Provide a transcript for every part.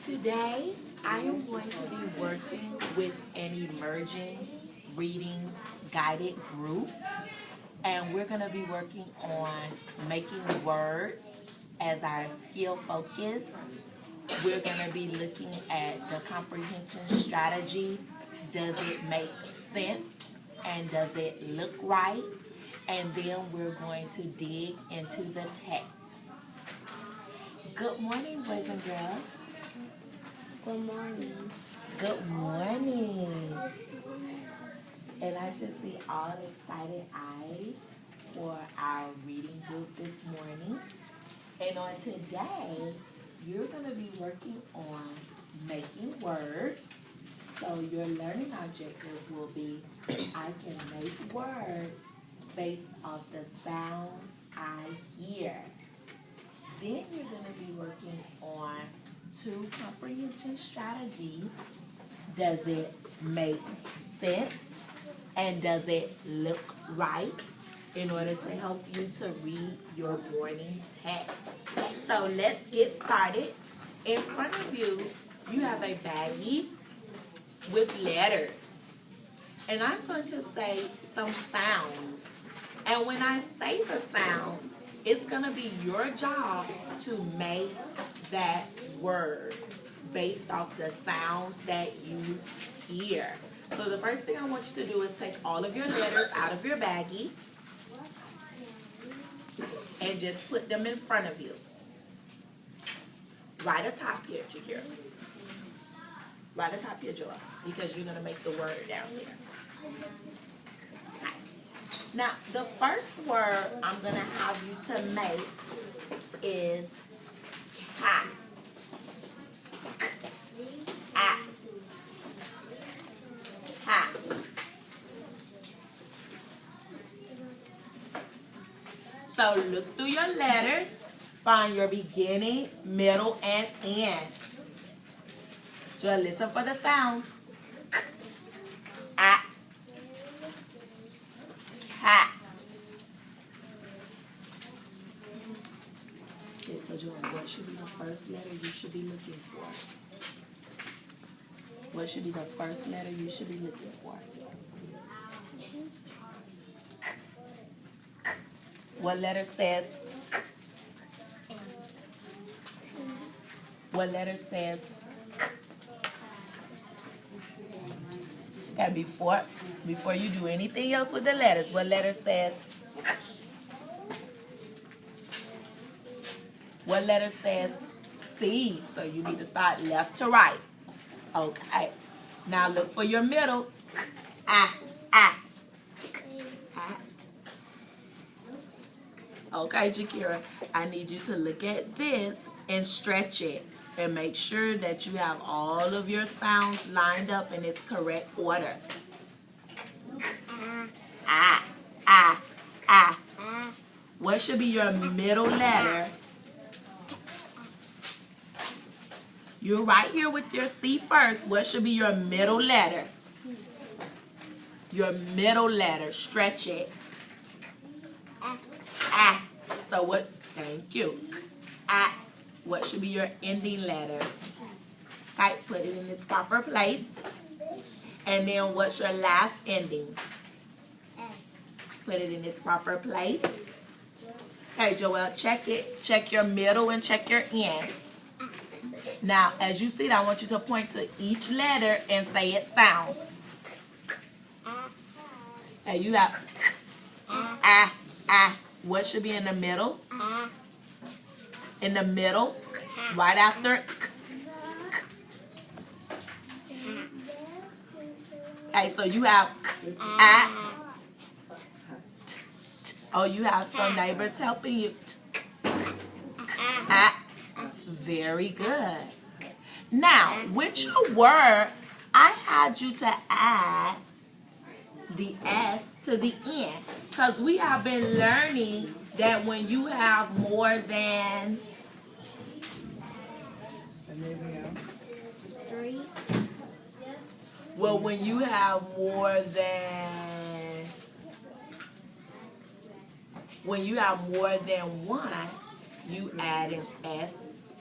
Today, I am going to be working with an emerging reading guided group, and we're going to be working on making words as our skill focus. We're going to be looking at the comprehension strategy. Does it make sense? And does it look right? And then we're going to dig into the text. Good morning, boys and girls. Good morning. Good morning. And I should see all excited eyes for our reading group this morning. And on today, you're going to be working on making words. So your learning objective will be, I can make words based off the sound I hear. Then you're going to be working on 2 comprehension strategies. Does it make sense? And does it look right? In order to help you to read your morning text. So let's get started. In front of you, you have a baggie with letters. And I'm going to say some sounds. And when I say the sounds, it's going to be your job to make that word based off the sounds that you hear. So the first thing I want you to do is take all of your letters out of your baggie and just put them in front of you. Right atop here, Jakira. Right atop your jaw, because you're going to make the word down here. Now, the first word I'm going to have you to make is cat. Cat. So look through your letters, find your beginning, middle, and end. Just listen for the sounds. At. Cat. Okay, so Joanne, what should be the first letter you should be looking for? What should be the first letter you should be looking for? What letter says? What letter says? Okay, before you do anything else with the letters, what letter says? What letter says C? So you need to start left to right. Okay. Now look for your middle. At. Okay, Jakira, I need you to look at this and stretch it and make sure that you have all of your sounds lined up in its correct order. What should be your middle letter? You're right here with your C first. What should be your middle letter? Your middle letter. Stretch it. So what? Thank you. What should be your ending letter? Okay, put it in its proper place. And then what's your last ending? Put it in its proper place. Okay, Joelle, check it. Check your middle and check your end. Now, as you see it, I want you to point to each letter and say its sound. And you have What should be in the middle? In the middle, right after. Okay, so you have Oh, you have some neighbors helping you. Very good. Now, with your word, I had you to add the S to the end, because we have been learning that when you have more than 3. Well, when you have more than one, you add an S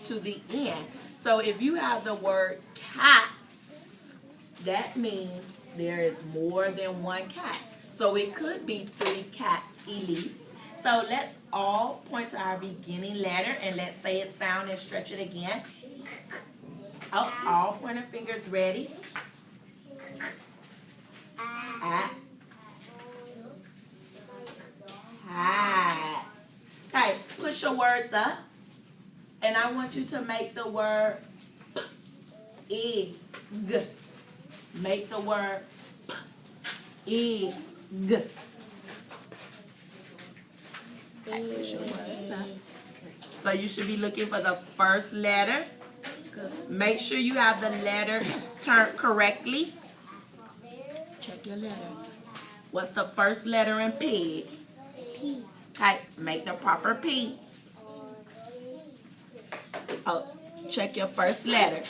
to the end. So if you have the word cats, that means there is more than one cat. So it could be 3 cats, Elise. So let's all point to our beginning letter and let's say it sound and stretch it again. Oh, all pointer fingers ready. At. Cat. Okay, push your words up. And I want you to make the word egg. Make the word egg. Okay, push your words up. So you should be looking for the first letter. Make sure you have the letter turned correctly. Check your letter. What's the first letter in pig? P. Okay, make the proper P. Oh, check your first letter.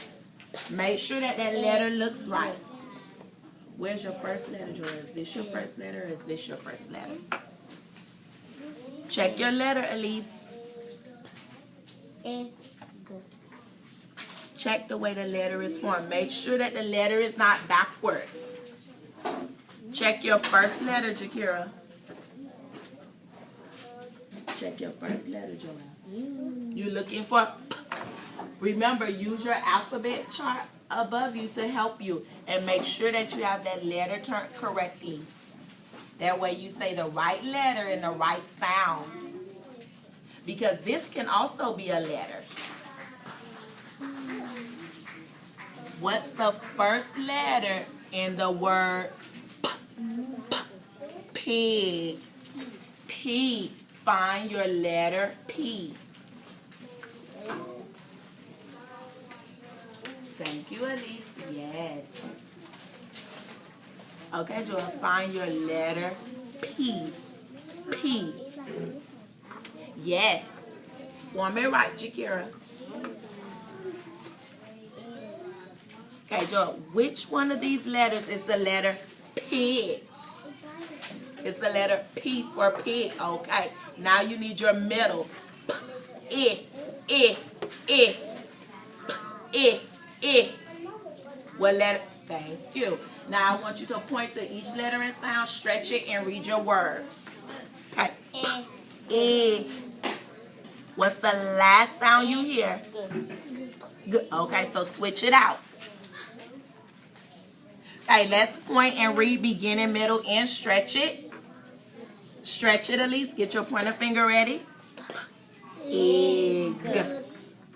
Make sure that that letter looks right. Where's your first letter, Joy? Is this your first letter or is this your first letter? Check your letter, Elise. Egg. Check the way the letter is formed. Make sure that the letter is not backwards. Check your first letter, Jakira. Check your first letter, Joelle. You're looking for... Remember, use your alphabet chart above you to help you. And make sure that you have that letter turned correctly. That way you say the right letter and the right sound. Because this can also be a letter. What's the first letter in the word pig? P. Find your letter P. Thank you, Elise. Yes. Okay, Joel, find your letter P. P. Yes. Form it right, Jakira. Okay, Joel, which one of these letters is the letter P? It's the letter P for pig. Okay, now you need your middle. I. What letter? Thank you. Now I want you to point to each letter and sound, stretch it, and read your word. Okay. I. What's the last sound you hear? Good. Okay, so switch it out. Okay, let's point and read beginning, middle, and stretch it. Stretch it, Elise. Get your pointer finger ready. Pig.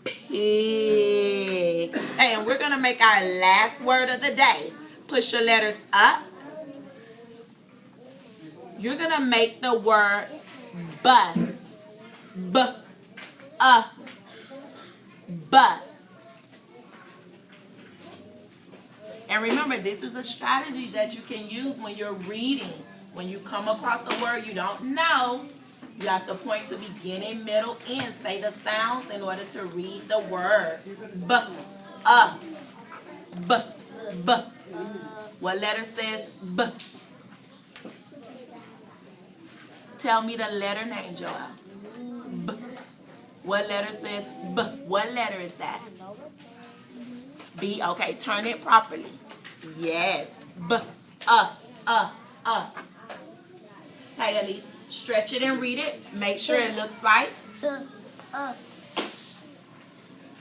Pig. Hey, and we're going to make our last word of the day. Push your letters up. You're going to make the word bus. Bus. And remember, this is a strategy that you can use when you're reading. When you come across a word you don't know, you have to point to beginning, middle, end. Say the sounds in order to read the word. B. What letter says B? Tell me the letter name, Joel. B. What letter says B? What letter is that? B. Okay, turn it properly. Yes. B. Okay, Elise, stretch it and read it. Make sure it looks right.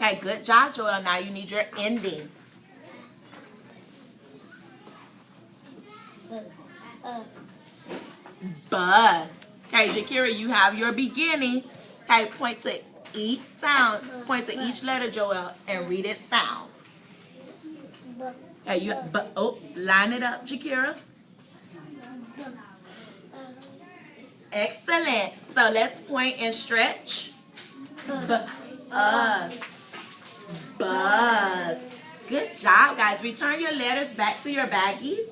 Okay, good job, Joel. Now you need your ending. Bus. Okay, Jakira, you have your beginning. Okay, point to each sound. Point to each letter, Joel, and read it sound. Okay, line it up, Jakira. Excellent. So let's point and stretch. Bus. Good job, guys. Return your letters back to your baggies.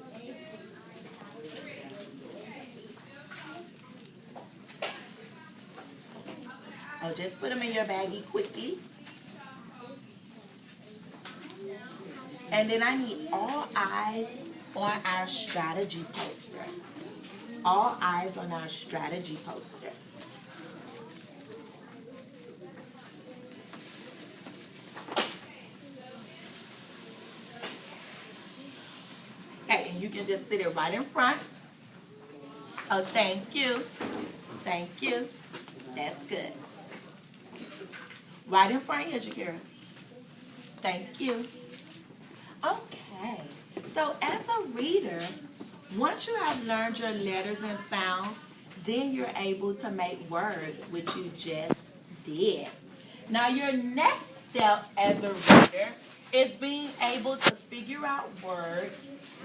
Oh, just put them in your baggie quickly. And then I need all eyes on our strategy poster. All eyes on our strategy poster. you can just sit it right in front. Oh, thank you. Thank you. That's good. Right in front here, Jakira. Thank you. Okay. So as a reader, once you have learned your letters and sounds, then you're able to make words, which you just did. Now your next step as a reader is being able to figure out words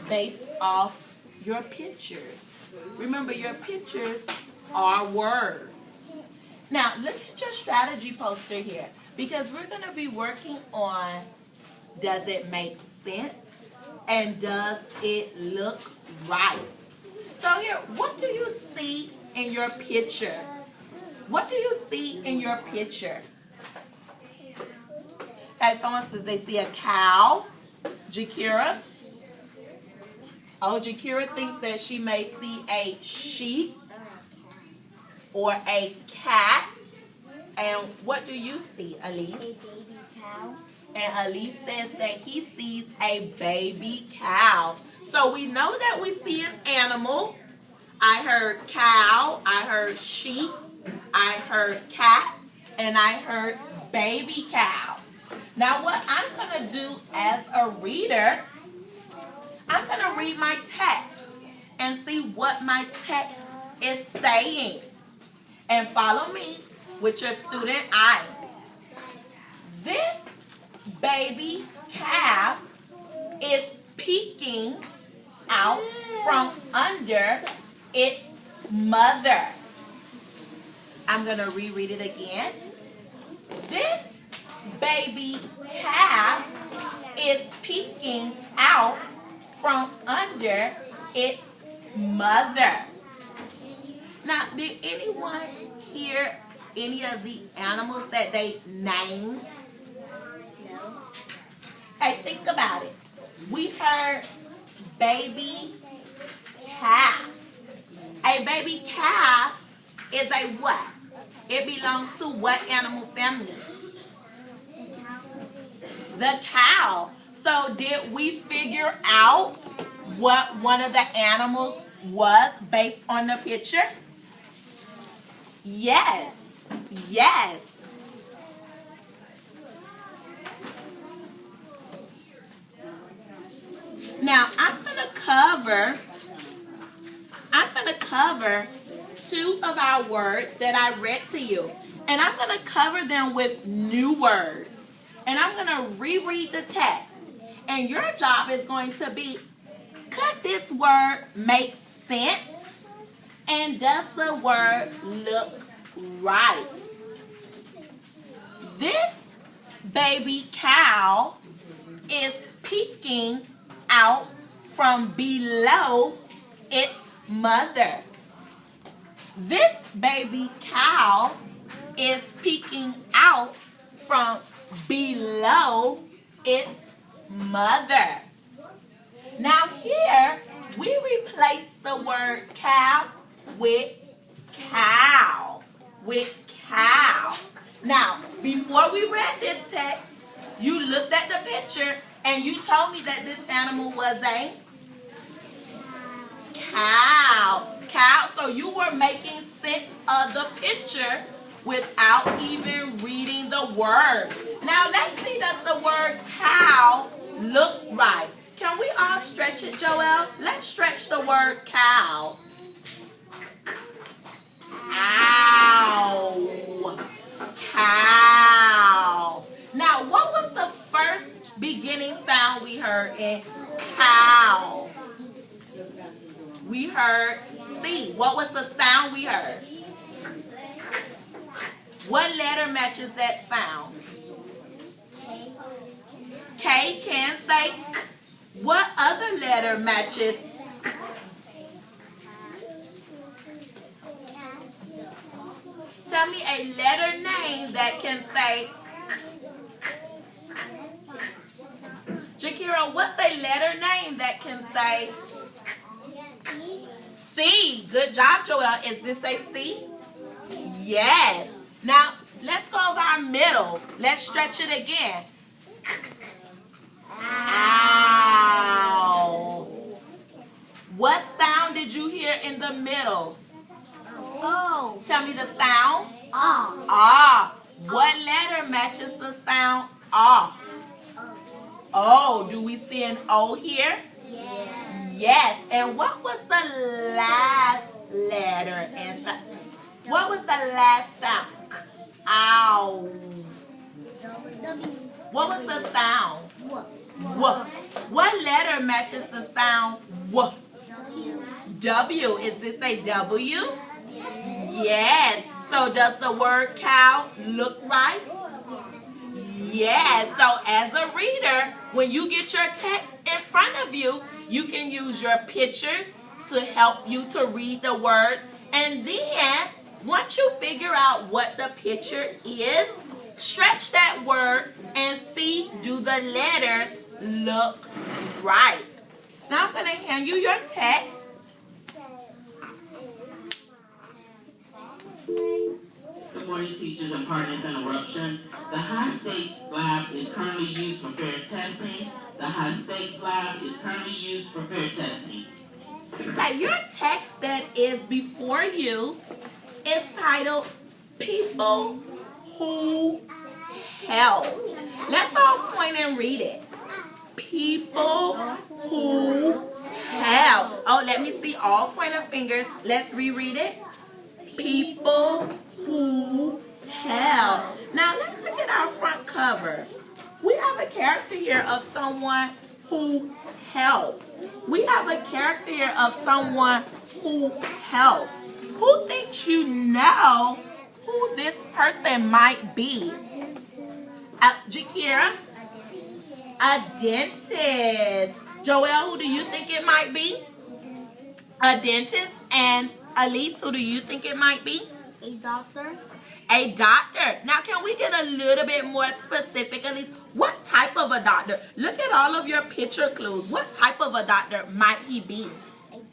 based off your pictures. Remember, your pictures are words. Now, look at your strategy poster here, because we're going to be working on, does it make sense? And does it look right? So here, what do you see in your picture? What do you see in your picture? Okay, someone says they see a cow. Jakira. Oh, Jakira thinks that she may see a sheep or a cat. And what do you see, Elise? A baby cow. And Elise says that he sees a baby cow. So we know that we see an animal. I heard cow, I heard sheep, I heard cat, and I heard baby cow. Now what I'm going to do as a reader, I'm going to read my text and see what my text is saying. And follow me with your student eye. This baby calf is peeking out from under its mother. I'm going to reread it again. This baby calf is peeking out from under its mother. Now, did anyone hear any of the animals that they named? No. Hey, think about it. We heard baby calf. A baby calf is a what? It belongs to what animal family? The cow. So did we figure out what one of the animals was based on the picture? Yes. Yes. Now I'm going to cover two of our words that I read to you. And I'm going to cover them with new words. And I'm going to reread the text. And your job is going to be, could this word make sense? And does the word look right? This baby cow is peeking out from below its mother. This baby cow is peeking out from below its mother. Now here, we replace the word calf with cow. With cow. Now, before we read this text, you looked at the picture and you told me that this animal was a cow. Cow. So you were making sense of the picture without even reading the word. Now let's see, does the word cow look right? Can we all stretch it, Joelle? Let's stretch the word cow. Ow. Cow. Now, what was the first beginning sound we heard in cow? We heard C. What was the sound we heard? What letter matches that sound? K can say. What other letter matches? Tell me a letter name that can say. Jakira, what's a letter name that can say? C. Good job, Joelle. Is this a C? Yes. Now, let's go over our middle. Let's stretch it again. Ow. in the middle? O. Tell me the sound. O. Ah. What letter matches the sound ah? Oh, do we see an O here? Yes. Yes. And what was the last letter inside? What was the last sound? Ow. W. What was the sound? W. W. What letter matches the sound W? W. W. Is this a W? Yes. So does the word cow look right? Yes. So as a reader, when you get your text in front of you, you can use your pictures to help you to read the words. And then, once you figure out what the picture is, stretch that word and see, do the letters look right? Now I'm going to hand you your text. Good morning, teachers, and pardon this interruption. The high-stakes lab is currently used for fair testing. The high-stakes lab is currently used for fair testing. Okay, your text that is before you is titled People Who Help. Let's all point and read it. People who help. Oh, let me see all pointer fingers. Let's reread it. People who help. Now let's look at our front cover. We have a character here of someone who helps. We have a character here of someone who helps. Who thinks you know who this person might be? Jakira? A dentist. Joelle, who do you think it might be? A dentist. And Elise, who do you think it might be? A doctor. A doctor. Now, can we get a little bit more specific, Elise? What type of a doctor? Look at all of your picture clues. What type of a doctor might he be?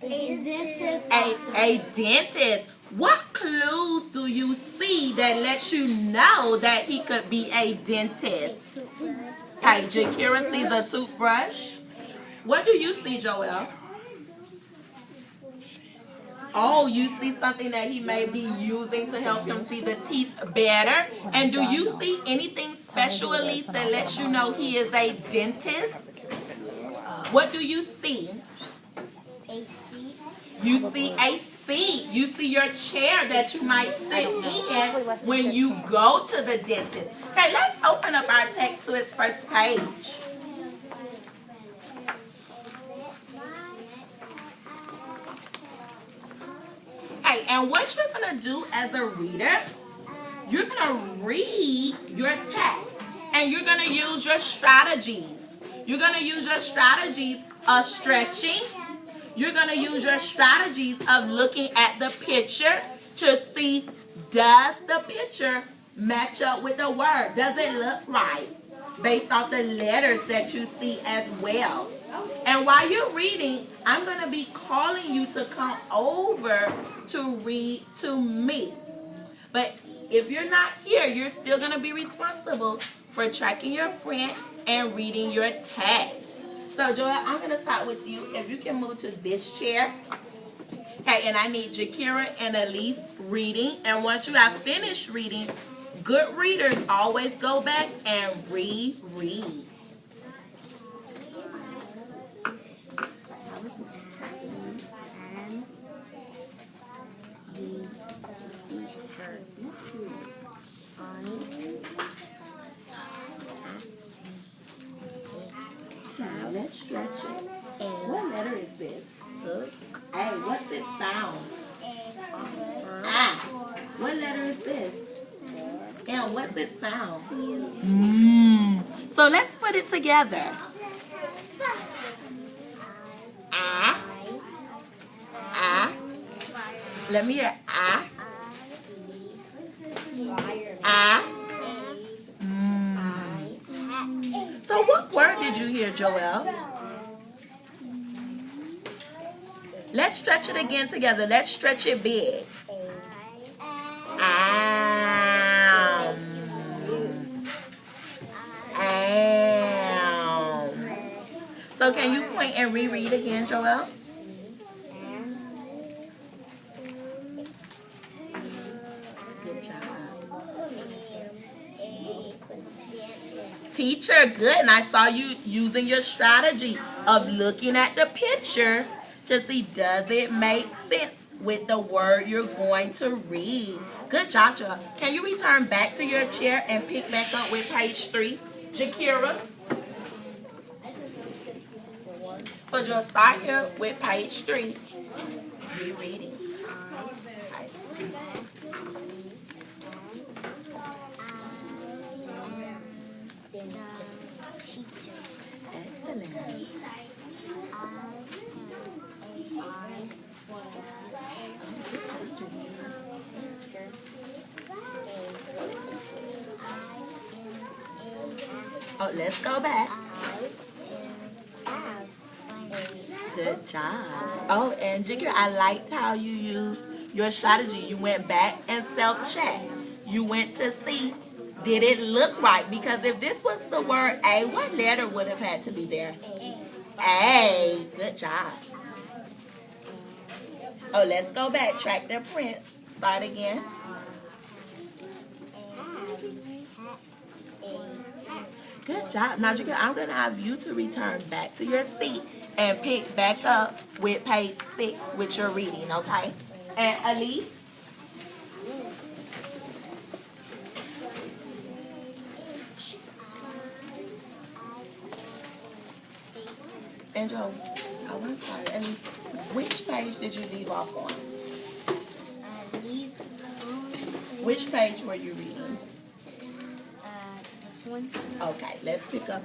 A dentist. A dentist. What clues do you see that lets you know that he could be a dentist? Okay, Jakira sees a toothbrush. What do you see, Joelle? Oh, you see something that he may be using to help him see the teeth better. And do you see anything special, Elise, that lets you know he is a dentist? What do you see? A seat. You see a seat. You see your chair that you might sit in when you go to the dentist. Okay, let's open up our text to its first page. Okay, and what you're going to do as a reader, you're going to read your text and you're going to use your strategies. You're going to use your strategies of stretching. You're going to use your strategies of looking at the picture to see, does the picture match up with the word? Does it look right? Based off the letters that you see as well. And while you're reading, I'm going to be calling you to come over to read to me. But if you're not here, you're still going to be responsible for tracking your print and reading your text. So, Joel, I'm going to start with you. If you can move to this chair. Okay, and I need Jakira and Elise reading. And once you have finished reading, good readers always go back and reread. Now let's stretch it. What letter is this? Hey, what's it sound? Ah. What letter is this? And what's it sound? So let's put it together. Ah. Ah. Let me hear ah. Ah. So what word did you hear, Joelle? Let's stretch it again together. Let's stretch it big. Am. So can you point and reread again, Joelle? teacher. Good. And I saw you using your strategy of looking at the picture to see does it make sense with the word you're going to read. Good job, Joe. Can you return back to your chair and pick back up with page 3? Jakira. So just start here with page 3. Rereading. Excellent. Oh, let's go back. Good job. Oh, and Jigger, I liked how you used your strategy. You went back and self-checked. You went to see, did it look right? Because if this was the word A, what letter would have had to be there? A. Good job. Oh, let's go back. Track the print. Start again. Good job. Now, Jigger, I'm going to have you to return back to your seat and pick back up with page 6 with your reading, okay? And Elise? And Joe, I want to start. Elise, which page did you leave off on? Which page were you reading? This one. Okay, let's pick up.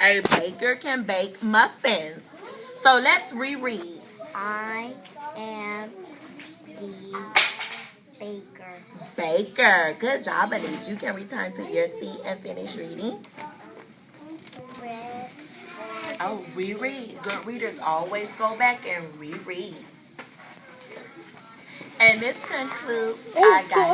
A baker can bake muffins. So let's reread. I am the baker. Baker. Good job, Elise. You can return to your seat and finish reading. Red. Oh, reread. Good readers always go back and reread. And this concludes our guide.